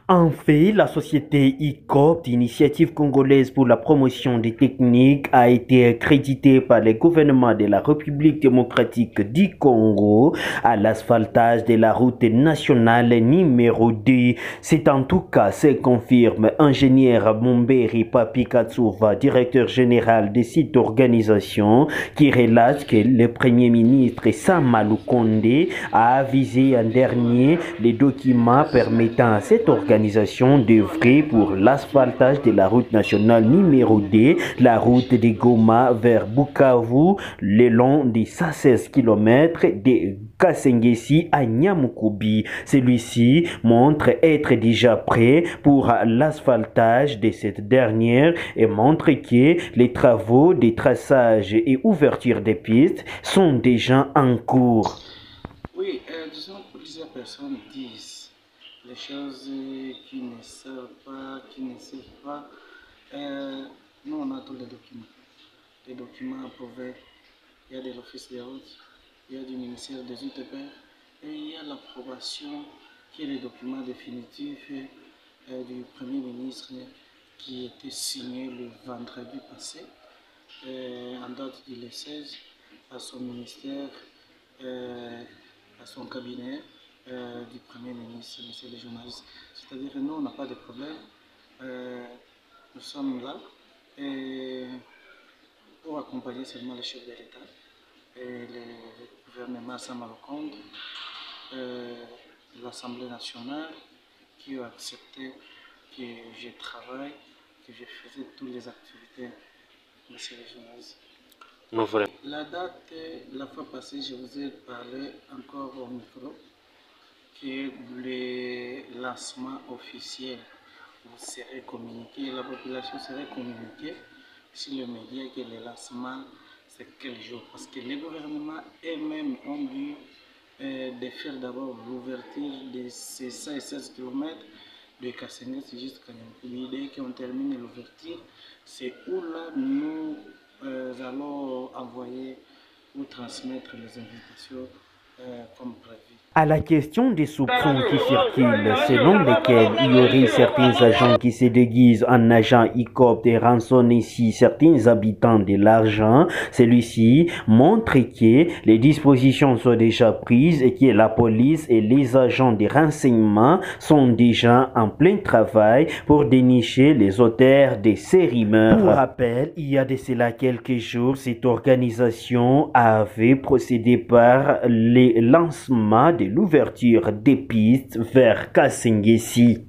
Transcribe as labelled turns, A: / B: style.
A: En fait, la société ICOP, Initiative congolaise pour la promotion des techniques, a été créditée par le gouvernement de la République démocratique du Congo à l'asphaltage de la route nationale numéro 2. C'est en tout cas ce confirme ingénieur Mumbere Papi Katsouva, directeur général de cette organisation, qui relate que le premier ministre Sama Lukonde a avisé en dernier les documents permettant à cette organisation d'œuvrer pour l'asphaltage de la route nationale numéro 2, la route de Goma vers Bukavu, le long des 116 km de Kasengesi à Nyamukubi. Celui-ci montre être déjà prêt pour l'asphaltage de cette dernière et montre que les travaux de traçage et ouverture des pistes sont déjà en cours.
B: Oui, disons que plusieurs personnes disent les choses qui ne savent pas, qui ne savent pas. Nous, on a tous les documents. Les documents approuvés. Il y a de l'Office des routes, il y a du ministère des UTP et il y a l'approbation qui est le document définitif du Premier ministre qui était signé le vendredi passé en date du 16 à son ministère, à son cabinet du Premier ministre, monsieur le journaliste. C'est-à-dire que nous, on n'a pas de problème. Nous sommes là et pour accompagner seulement le chef de l'État et le gouvernement Sama Lukonde, l'Assemblée nationale qui a accepté que je travaille, que je faisais toutes les activités, monsieur le journaliste.
A: Non, vraiment.
B: La date, la fois passée, je vous ai parlé encore au micro que le lancement officiel vous serait communiqué, la population serait communiquée sur les médias que le lancement c'est quel jour. Parce que les gouvernements eux-mêmes ont dû de faire d'abord l'ouverture de ces 116 km de Kasengesi jusqu'à Nyamukubi. Dès qu'on termine l'ouverture, c'est où là nous allons envoyer ou transmettre les invitations comme prévu.
A: À la question des soupçons qui circulent, selon lesquels il y aurait certains agents qui se déguisent en agents ICOP et rançonnent ici certains habitants de l'argent, celui-ci montre que les dispositions sont déjà prises et que la police et les agents de renseignement sont déjà en plein travail pour dénicher les auteurs de ces rumeurs. Pour rappel, il y a de cela quelques jours, cette organisation avait procédé par le lancement de l'ouverture des pistes vers Kasengesi.